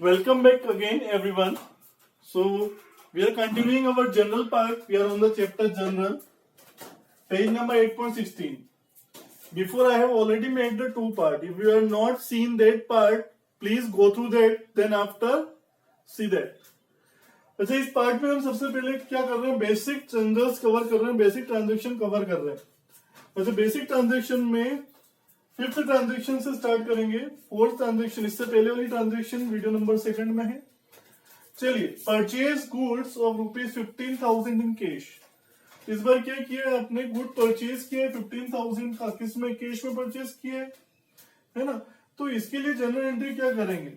Welcome back again, everyone. So, we are continuing our general part. We are on the chapter general, page number 8.16. Before, I have already made the two part. If you have not seen that part, please go through that. Then after, see that. अच्छा, इस part में हम सबसे पहले क्या कर रहे हैं? बेसिक चेंजेस कवर कर रहे हैं, बेसिक ट्रांजेक्शन कवर कर रहे हैं। अच्छा, बेसिक ट्रांजेक्शन में फिफ्थ ट्रांजेक्शन से स्टार्ट करेंगे। फोर्थ ट्रांजेक्शन, इससे पहले वाली ट्रांजेक्शन वीडियो नंबर 2 में है। चलिए, purchase goods of ₹15,000 in cash. इस बार क्या किया आपने? गुड परचेज किया 15,000 का, किस में? कैश में परचेज किया है ना। तो इसके लिए जनरल एंट्री क्या करेंगे?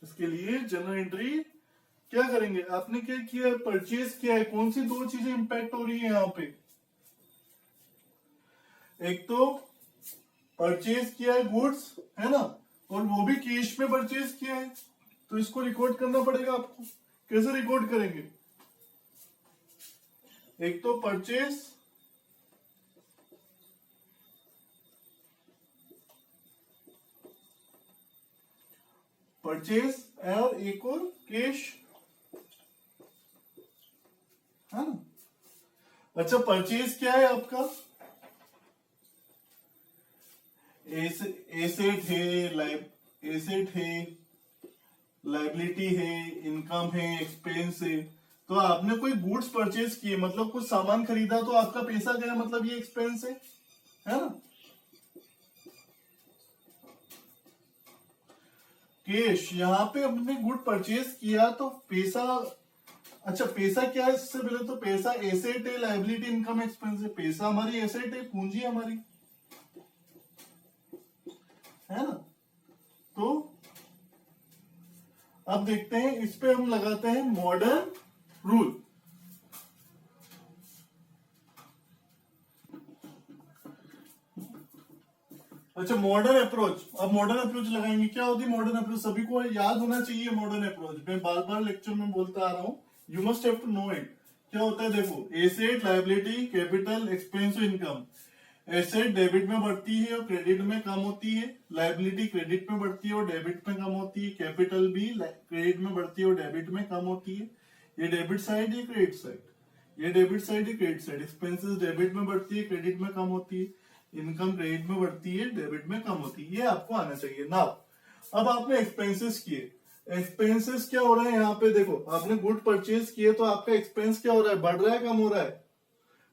इसके लिए जनरल एंट्री क्या करेंगे? आपने क्या किया? परचेज किया है। कौन सी दो चीजें इंपैक्ट हो रही है यहाँ पे? एक तो परचेज किया है गुड्स, है ना, और वो भी कैश में परचेज किया है, तो इसको रिकॉर्ड करना पड़ेगा आपको। कैसे रिकॉर्ड करेंगे? एक तो परचेज, और एक और कैश, है ना। अच्छा, परचेज क्या है आपका? एसेट है, लाइबिलिटी है, इनकम है, एक्सपेंस है। तो आपने कोई गुड्स परचेज किए, मतलब कुछ सामान खरीदा, तो आपका पैसा गया, मतलब ये एक्सपेंस है ना। कैश, यहाँ पे हमने गुड परचेज किया तो पैसा। अच्छा, पैसा क्या है? इससे पहले तो पैसा एसेट है, लाइबिलिटी, इनकम, एक्सपेंस है। पैसा हमारी एसेट है, पूंजी हमारी, है ना। तो अब देखते हैं, इस पे हम लगाते हैं मॉडर्न रूल। अच्छा, मॉडर्न अप्रोच। अब मॉडर्न अप्रोच लगाएंगे। क्या होती है मॉडर्न अप्रोच? सभी को याद होना चाहिए मॉडर्न अप्रोच। मैं बार बार लेक्चर में बोलता आ रहा हूं, you must have to know it. क्या होता है? देखो, एसेट, लाइबिलिटी, कैपिटल, एक्सपेंस और इनकम। एसेट डेबिट में बढ़ती है और क्रेडिट में कम होती है। लाइबिलिटी क्रेडिट में बढ़ती है और डेबिट में कम होती है। कैपिटल भी क्रेडिट में बढ़ती है और डेबिट में कम होती है। ये डेबिट साइड, ये क्रेडिट साइड। ये डेबिट साइड, ये क्रेडिट साइड। एक्सपेंसेस डेबिट में बढ़ती है, क्रेडिट में कम होती है। इनकम क्रेडिट में बढ़ती है, डेबिट में कम होती है। ये आपको आना चाहिए ना। अब आपने एक्सपेंसेस किए। एक्सपेंसेस क्या हो रहा है यहाँ पे? देखो, आपने गुड परचेज किए तो आपका एक्सपेंस क्या हो रहा है? बढ़ रहा है, कम हो रहा है?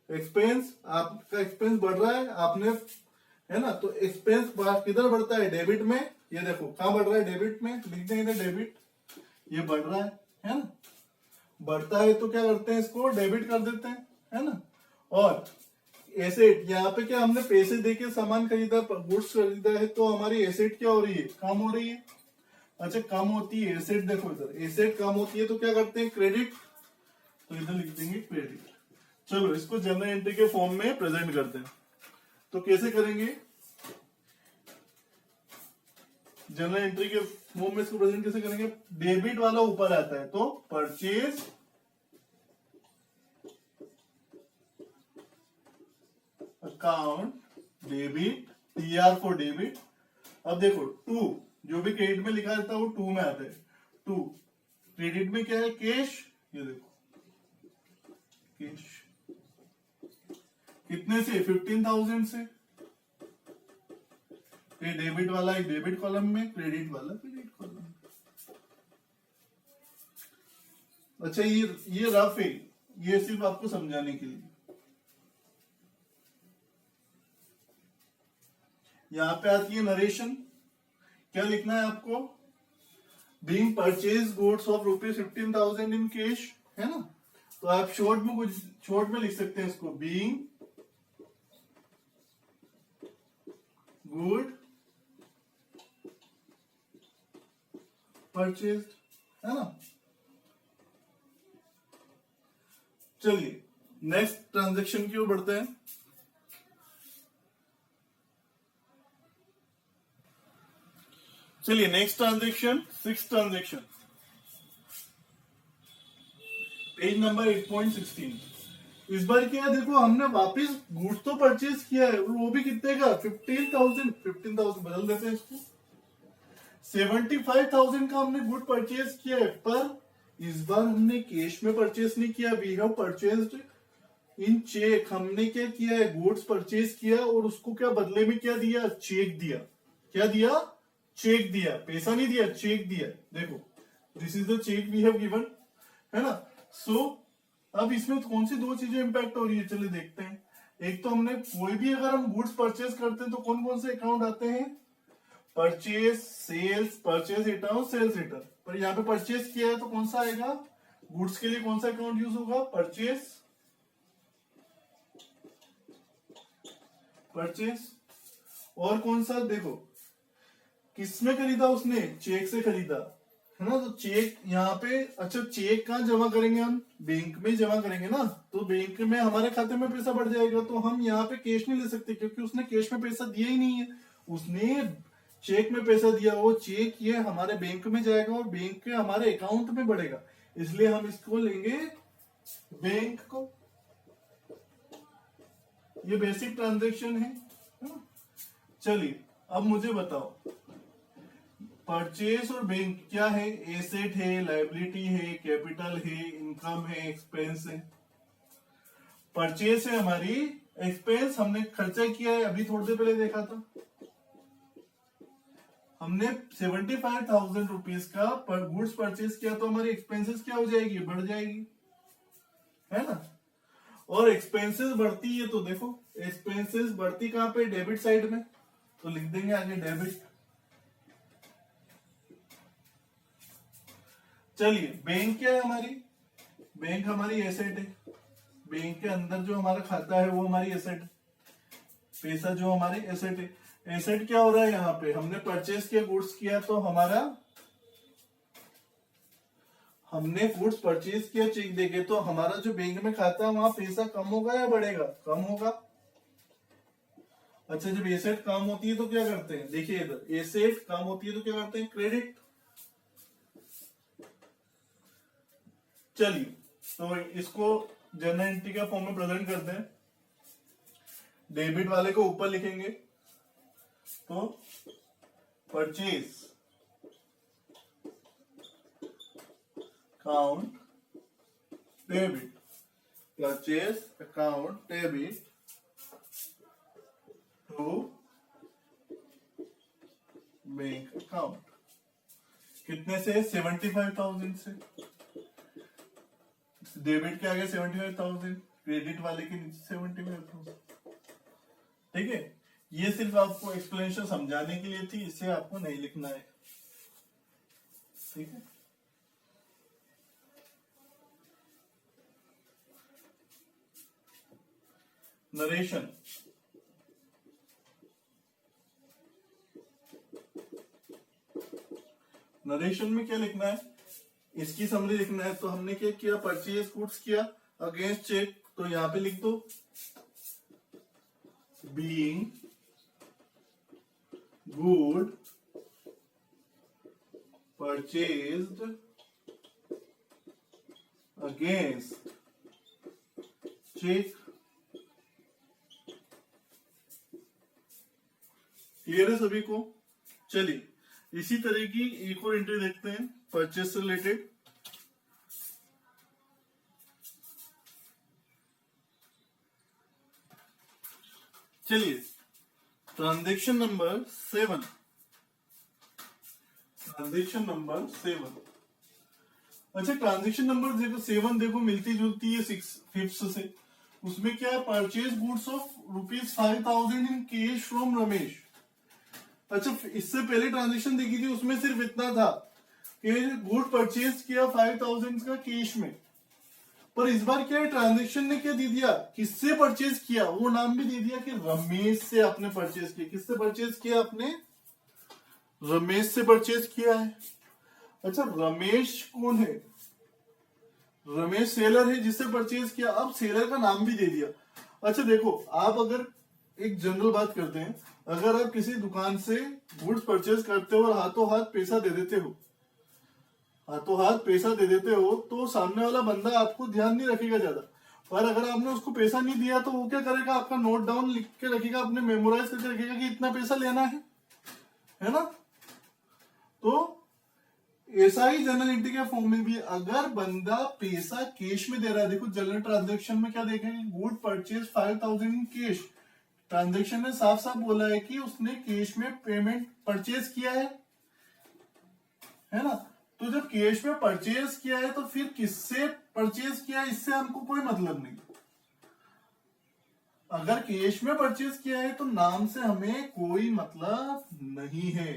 एक्सपेंस, आपका एक्सपेंस बढ़ रहा है। आपने, है ना, तो एक्सपेंस किधर बढ़ता है? डेबिट में। ये देखो कहां बढ़ रहा है? डेबिट में। लिख देंगे डेबिट। ये बढ़ रहा है ना। बढ़ता है तो क्या करते हैं? इसको डेबिट कर देते हैं, है ना। और एसेट, यहाँ पे क्या हमने पैसे देके सामान खरीदा, गुड्स खरीदा है, तो हमारी एसेट क्या हो रही है? कम हो रही है। अच्छा, कम होती है एसेट। देखो इधर एसेट कम होती है तो क्या करते हैं? क्रेडिट। तो इधर लिख देंगे क्रेडिट। चलो, इसको जनरल एंट्री के फॉर्म में प्रेजेंट करते हैं। तो कैसे करेंगे? जनरल एंट्री के फॉर्म में इसको प्रेजेंट कैसे करेंगे? डेबिट वाला ऊपर आता है, तो purchase account debit, TR for debit. अब देखो, टू जो भी क्रेडिट में लिखा रहता है वो टू में आता है। टू क्रेडिट में क्या है? कैश। ये देखो कैश, कितने से? 15,000 से। ये डेबिट वाला एक डेबिट कॉलम में, क्रेडिट वाला क्रेडिट कॉलम में। अच्छा, ये रफ है, ये सिर्फ आपको समझाने के लिए। यहां पे आती है नरेशन। क्या लिखना है आपको? Being purchase goods of ₹15,000 in cash, है ना। तो आप शॉर्ट में लिख सकते हैं इसको, बीइंग गुड परचेज, है ना। चलिए, नेक्स्ट ट्रांजेक्शन की ओर बढ़ते हैं। चलिए, next transaction, six transaction, page number 8.16। इस बार क्या है? देखो, हमने वापस गुड्स तो परचेज किया है, वो भी कितने का? 15,000 बदल देते हैं इसको। 75,000 का हमने गुड परचेज किया है, पर इस बार हमने कैश में परचेज नहीं किया। We have purchased in cheque. हमने क्या किया है, गुड्स परचेज किया और उसको क्या बदले में क्या दिया, चेक दिया। क्या दिया, चेक दिया, पैसा नहीं दिया, चेक दिया। देखो, this is the cheque we have given, है ना। सो अब इसमें कौन सी दो चीजें इंपैक्ट हो रही है, चलिए देखते हैं। एक तो हमने कोई भी अगर हम गुड्स परचेज करते हैं तो कौन कौन से अकाउंट आते हैं, परचेज, सेल्स, परचेज रिटर्न और सेल्स रिटर्न। पर यहाँ पे परचेज किया है तो कौन सा आएगा, गुड्स के लिए कौन सा अकाउंट यूज होगा, परचेज, परचेज। और कौन सा, देखो किसमें खरीदा उसने, चेक से खरीदा, है ना। तो चेक यहाँ पे, अच्छा चेक कहाँ जमा करेंगे हम, बैंक में जमा करेंगे ना। तो बैंक में हमारे खाते में पैसा बढ़ जाएगा, तो हम यहाँ पे कैश नहीं ले सकते क्योंकि उसने कैश में पैसा दिया ही नहीं है। उसने चेक में पैसा दिया, वो चेक ये हमारे बैंक में जाएगा और बैंक के हमारे अकाउंट में बढ़ेगा, इसलिए हम इसको लेंगे बैंक को। ये बेसिक ट्रांजैक्शन है ना? चलिए अब मुझे बताओ, परचेज और बैंक क्या है, एसेट है, लायबिलिटी है, कैपिटल है, इनकम है, एक्सपेंस है। परचेज है हमारी, एक्सपेंस हमने खर्चा किया है, अभी थोड़ी देर पहले देखा था हमने 75,000 रुपीज का पर गुड्स परचेज किया, तो हमारी एक्सपेंसेस क्या हो जाएगी, बढ़ जाएगी, है ना। और एक्सपेंसेस बढ़ती है तो देखो, एक्सपेंसेस बढ़ती कहां पे, डेबिट साइड में, तो लिख देंगे आगे डेबिट। चलिए बैंक क्या है हमारी, बैंक हमारी एसेट है। बैंक के अंदर जो हमारा खाता है वो हमारी एसेट है, पैसा जो हमारी एसेट है। एसेट क्या हो रहा है, यहाँ पे हमने परचेज किया, गुड्स किया, तो हमारा, हमने गुड्स परचेज किया चेक देके, तो हमारा जो बैंक में खाता है वहां पैसा कम होगा या बढ़ेगा, कम होगा। अच्छा जब एसेट कम होती है तो क्या करते हैं, देखिए इधर एसेट कम होती है तो क्या करते हैं, क्रेडिट। चलिए तो इसको जनरल एंट्री का फॉर्म में प्रेजेंट करते हैं। डेबिट वाले को ऊपर लिखेंगे, तो purchase account debit, purchase account debit to bank account. कितने से, 75,000 से। डेबिट के आगे 75,000, क्रेडिट वाले के नीचे 75,000। ठीक है, ये सिर्फ आपको एक्सप्लेनेशन समझाने के लिए थी, इसे आपको नहीं लिखना है, ठीक है। नरेशन, नरेशन में क्या लिखना है, इसकी समरी लिखना है। तो हमने क्या किया, परचेज गुड्स किया अगेंस्ट चेक, तो यहां पे लिख दो being good purchased against cheque. Clear है सभी को। चलिए इसी तरह की एक और एंट्री देखते हैं परचेज से रिलेटेड। चलिए ट्रांजैक्शन नंबर 7, ट्रांजैक्शन नंबर 7। अच्छा ट्रांजैक्शन नंबर देखो 7 देखो मिलती जुलती है 5th से। उसमें क्या है, purchase goods of ₹5,000 in cash from Ramesh. अच्छा इससे पहले ट्रांजैक्शन देखी थी, उसमें सिर्फ इतना था कि गुड परचेज किया 5,000 का कैश में। पर इस बार क्या है, ट्रांजैक्शन ने क्या दे दिया, किससे परचेज किया, वो नाम भी दे दिया कि रमेश से आपने परचेज किया। किससे परचेज किया आपने, रमेश से परचेज किया है। अच्छा रमेश कौन है, रमेश सेलर है जिससे परचेज किया। अब सेलर का नाम भी दे दिया। अच्छा देखो आप अगर एक जनरल बात करते हैं, अगर आप किसी दुकान से गुड्स परचेज करते हो और हाथों हाथ पैसा दे देते हो, हाथों हाथ पैसा दे देते हो, तो सामने वाला बंदा आपको ध्यान नहीं रखेगा ज्यादा। पर अगर आपने उसको पैसा नहीं दिया तो वो क्या करेगा, आपका नोट डाउन लिख के रखेगा, अपने मेमोराइज करके रखेगा कि इतना पैसा लेना है ना। तो ऐसा ही जनरल एंट्री के फॉर्म में भी अगर बंदा पैसा कैश में दे रहा है, देखो जनरल ट्रांजैक्शन में क्या देखेंगे, good purchase 5000 in cash, transaction ने साफ साफ बोला है कि उसने कैश में पेमेंट परचेज किया है ना। तो जब कैश में परचेज किया है तो फिर किससे परचेज किया है इससे हमको कोई मतलब नहीं। अगर कैश में परचेज किया है तो नाम से हमें कोई मतलब नहीं है।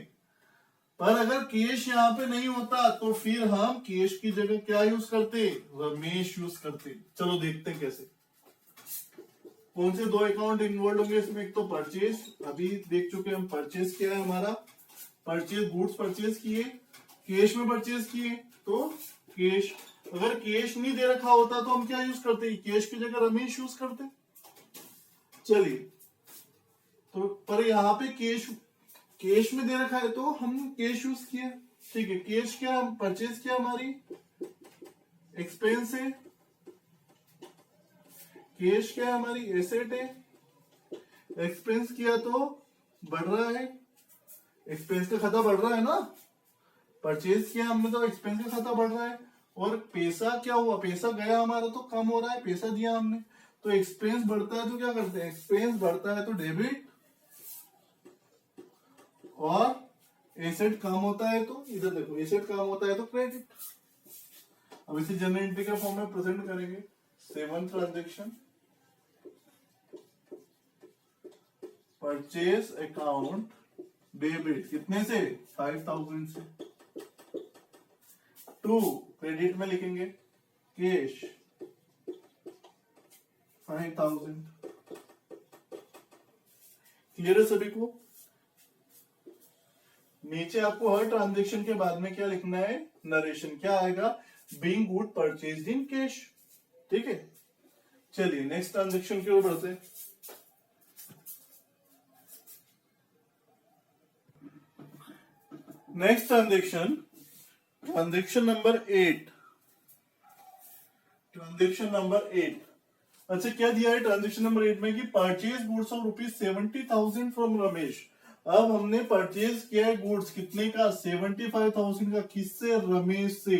पर अगर कैश यहाँ पे नहीं होता तो फिर हम कैश की जगह क्या यूज करते, रमेश यूज करते। चलो देखते हैं कैसे। कौन से दो अकाउंट इन्वॉल्व होंगे इसमें, एक तो परचेज, अभी देख चुके हम परचेज क्या है हमारा, परचेज गुड्स परचेज किए, कैश में परचेज किए तो कैश। अगर कैश नहीं दे रखा होता तो हम क्या यूज करते, कैश की जगह रमेश यूज करते। चलिए, तो पर यहाँ पे कैश में दे रखा है तो हम कैश यूज किया, ठीक है। कैश क्या, परचेज क्या हमारी एक्सपेंस है, कैश क्या हमारी एसेट है, एक्सपेंस किया तो बढ़ रहा है, एक्सपेंस का खाता बढ़ रहा है ना, परचेज किया हमने तो एक्सपेंस का खाता बढ़ रहा है। और पैसा क्या हुआ, पैसा गया हमारा तो कम हो रहा है, पैसा दिया हमने तो एक्सपेंस बढ़ता है तो क्या करते हैं, एक्सपेंस बढ़ता है तो डेबिट, और एसेट कम होता है तो इधर देखो एसेट कम होता है तो क्रेडिट। अब इसे जनरल एंट्री के फॉर्म में प्रेजेंट करेंगे। 7 ट्रांजेक्शन, परचेज अकाउंट डेबिट कितने से, 5000 से। 2 क्रेडिट में लिखेंगे कैश 5000। क्लियर है सभी को। नीचे आपको हर ट्रांजेक्शन के बाद में क्या लिखना है, नरेशन क्या आएगा, being good purchase in cash, ठीक है। चलिए नेक्स्ट ट्रांजेक्शन की ओर बढ़ते हैं। Next transaction, transaction number 8, transaction number 8। अच्छा क्या दिया है ट्रांजेक्शन नंबर 8 में कि purchase goods of ₹70,000 from Ramesh. अब हमने परचेज किया है गुड्स कितने का, 75,000 का, किससे, रमेश से।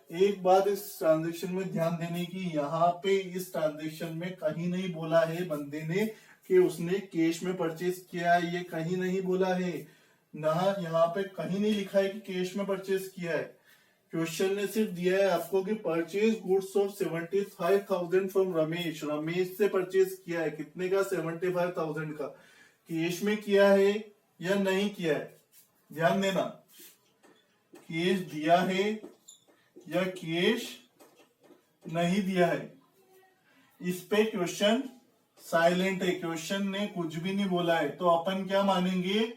एक बात इस ट्रांजेक्शन में ध्यान देने की, यहाँ पे इस ट्रांजेक्शन में कहीं नहीं बोला है बंदे ने कि उसने कैश में परचेज किया है, ये कहीं नहीं बोला है ना, यहाँ पे कहीं नहीं लिखा है कि कैश में परचेज किया है। क्वेश्चन ने सिर्फ दिया है आपको कि purchase goods of 75,000 from Ramesh, Ramesh से परचेज किया है कितने का, 75,000 का। कैश में किया है या नहीं किया है, ध्यान देना, कैश दिया है या कैश नहीं दिया है, इस पे क्वेश्चन साइलेंट है, क्वेश्चन ने कुछ भी नहीं बोला है। तो अपन क्या मानेंगे,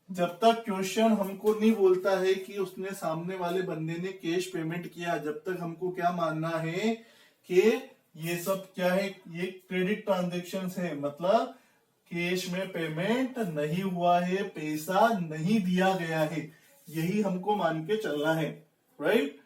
जब तक क्वेश्चन हमको नहीं बोलता है कि उसने सामने वाले बंदे ने कैश पेमेंट किया, जब तक हमको क्या मानना है कि ये सब क्या है, ये क्रेडिट ट्रांजेक्शन है, मतलब कैश में पेमेंट नहीं हुआ है, पैसा नहीं दिया गया है, यही हमको मान के चलना है, राइट।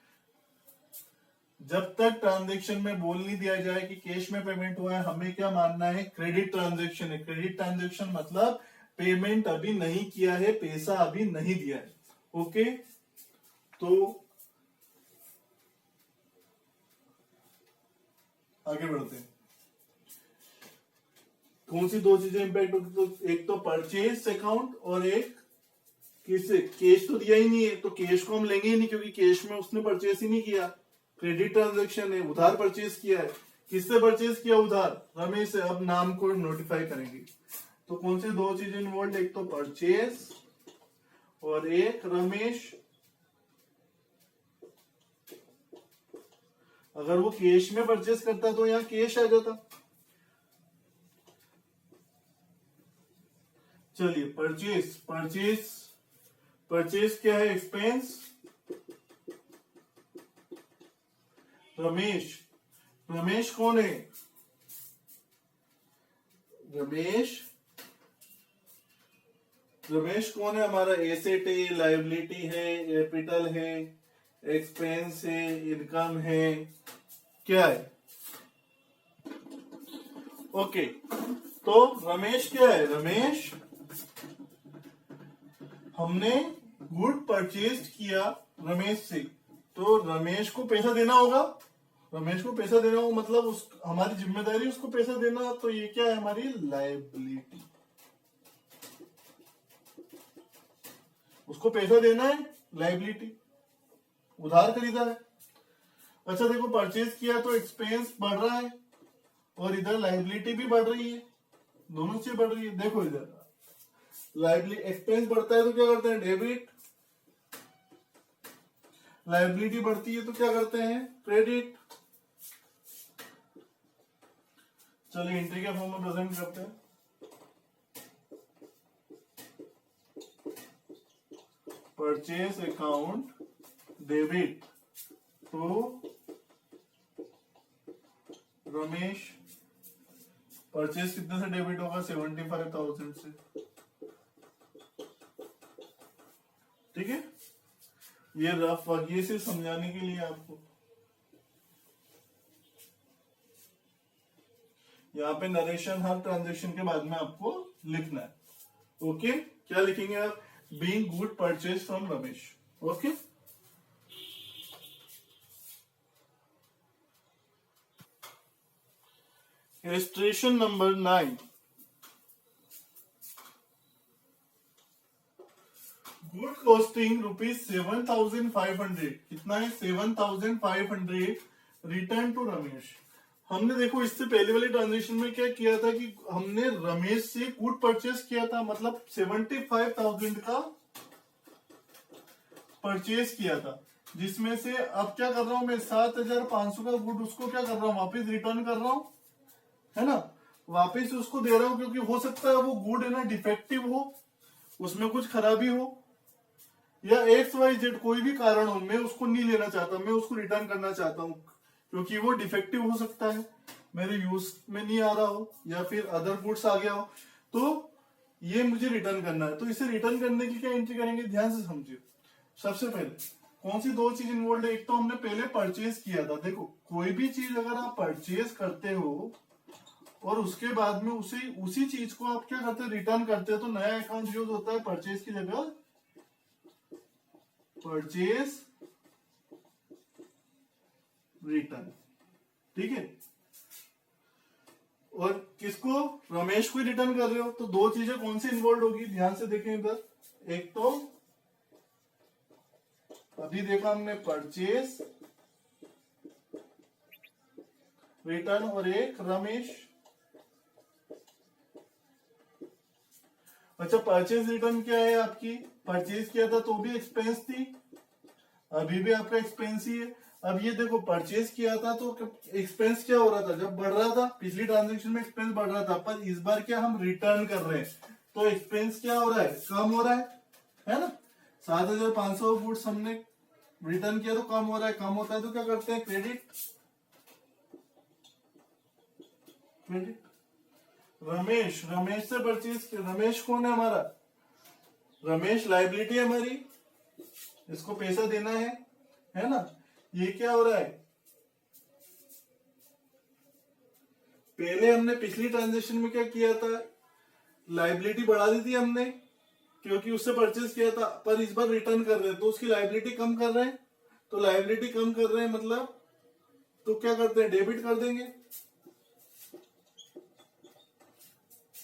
जब तक ट्रांजेक्शन में बोल नहीं दिया जाए कि कैश में पेमेंट हुआ है, हमें क्या मानना है, क्रेडिट ट्रांजेक्शन है। क्रेडिट ट्रांजेक्शन मतलब पेमेंट अभी नहीं किया है, पैसा अभी नहीं दिया है, ओके। तो आगे बढ़ते हैं। कौन सी दो चीजें इंपैक्ट होती, तो एक तो परचेज अकाउंट और एक किससे, कैश तो दिया ही नहीं है तो कैश को हम लेंगे ही नहीं, क्योंकि कैश में उसने परचेज ही नहीं किया। क्रेडिट ट्रांजेक्शन है, उधार परचेज किया है, किससे परचेज किया, उधार, रमेश से। अब नाम को नोटिफाई करेंगे। तो कौन सी दो चीजें इन्वॉल्व, एक तो परचेज और एक रमेश। अगर वो कैश में परचेज करता तो यहां कैश आ जाता। चलिए परचेज, परचेज, परचेज क्या है, एक्सपेंस। रमेश, रमेश कौन है, रमेश, रमेश कौन है हमारा, एसेट है, लायबिलिटी है, कैपिटल है, एक्सपेंस है, इनकम है, क्या है, ओके। तो रमेश क्या है, रमेश हमने गुड परचेज किया रमेश से, तो रमेश को पैसा देना होगा, रमेश को पैसा देना होगा मतलब उस हमारी जिम्मेदारी उसको पैसा देना, तो ये क्या है हमारी लाइबिलिटी, उसको पैसा देना है, लाइबिलिटी, उधार खरीदा है। अच्छा देखो परचेज किया तो एक्सपेंस बढ़ रहा है और इधर लाइबिलिटी भी बढ़ रही है, दोनों चीज बढ़ रही है। देखो इधर लाइबिलिटी एक्सपेंस बढ़ता है तो क्या करते हैं, डेबिट, लाइबिलिटी बढ़ती है तो क्या करते हैं, क्रेडिट। चलिए एंट्री के फॉर्म में प्रेजेंट करते हैं। Purchase account debit to Ramesh, purchase कितने से डेबिट होगा, 75,000 से, ठीक है। ये रफ वर्क, ये सिर्फ समझाने के लिए आपको, यहाँ पे नरेशन हर ट्रांजेक्शन के बाद में आपको लिखना है। ओके, क्या लिखेंगे आप, being good purchase from Ramesh. Okay, illustration number 9, good costing ₹7,500, कितना है 7,500 रिटर्न टू रमेश। हमने देखो इससे पहले वाले ट्रांजेक्शन में क्या किया था कि हमने रमेश से गुड परचेज किया था, मतलब 75,000 का परचेज किया था, जिसमें से अब क्या कर रहा हूं मैं 7,500 का गुड उसको क्या कर रहा हूं, वापस रिटर्न कर रहा हूं, है ना, वापस उसको दे रहा हूं, क्योंकि हो सकता है वो गुड है ना डिफेक्टिव हो, उसमें कुछ खराबी हो, या XYZ कोई भी कारण हो, मैं उसको नहीं लेना चाहता, मैं उसको रिटर्न करना चाहता हूं, क्योंकि वो डिफेक्टिव हो सकता है, मेरे यूज में नहीं आ रहा हो, या फिर अदर गुड्स आ गया हो, तो ये मुझे रिटर्न करना है। तो इसे रिटर्न करने की क्या एंट्री करेंगे, ध्यान से समझिए। सबसे पहले कौन सी दो चीज इन्वॉल्व है, एक तो हमने पहले परचेज किया था। देखो कोई भी चीज अगर आप परचेज करते हो और उसके बाद में उसी चीज को आप क्या करते हैं, रिटर्न करते हैं, तो नया अकाउंट यूज होता है परचेज की जगह, परचेज रिटर्न, ठीक है। और किसको, रमेश को रिटर्न कर रहे हो, तो दो चीजें कौन सी इन्वॉल्व होगी, ध्यान से देखें इधर, एक तो अभी देखा हमने परचेज रिटर्न, और एक रमेश। अच्छा परचेज रिटर्न क्या है, आपकी परचेज किया था तो भी एक्सपेंस थी, अभी भी आपका एक्सपेंस ही है। अब ये देखो परचेज किया था तो एक्सपेंस क्या हो रहा था, जब बढ़ रहा था, पिछली ट्रांजेक्शन में एक्सपेंस बढ़ रहा था, पर इस बार क्या हम रिटर्न कर रहे हैं, तो एक्सपेंस क्या हो रहा है, कम हो रहा है ना। 7,500 गुड्स हमने रिटर्न किया तो कम हो रहा है, कम होता है तो क्या करते हैं, क्रेडिट। रमेश से परचेज किया, रमेश कौन है हमारा, रमेश लाइबिलिटी है हमारी, इसको पैसा देना है ना। ये क्या हो रहा है, पहले हमने पिछली ट्रांजेक्शन में क्या किया था, लाइबिलिटी बढ़ा दी थी हमने, क्योंकि उससे परचेज किया था, पर इस बार रिटर्न कर रहे हैं तो उसकी लाइबिलिटी कम कर रहे हैं, तो लाइबिलिटी कम कर रहे हैं मतलब, तो क्या करते हैं, डेबिट कर देंगे।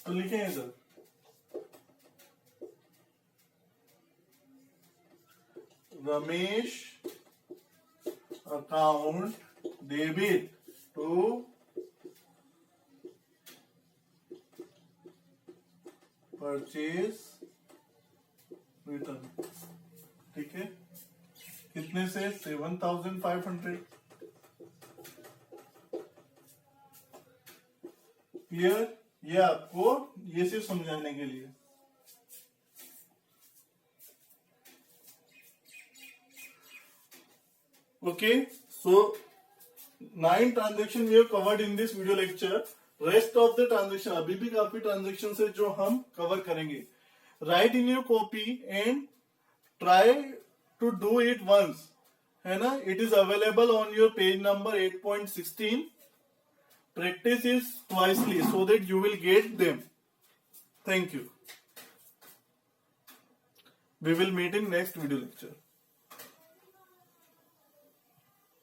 तो लिखें इधर, Ramesh account debit to purchase return, ठीक है, कितने से 7,500। क्लियर, ये आपको ये सिर्फ समझाने के लिए। Okay, so 9 transaction we have covered in this video lecture. Rest of the transaction, अभी भी काफी ट्रांजेक्शन है जो हम कवर करेंगे। Write in your copy and try to do it once, है ना। It is available on your page number 8.16। Practice is twicely so that you will get them. Thank you. We will meet in next video lecture.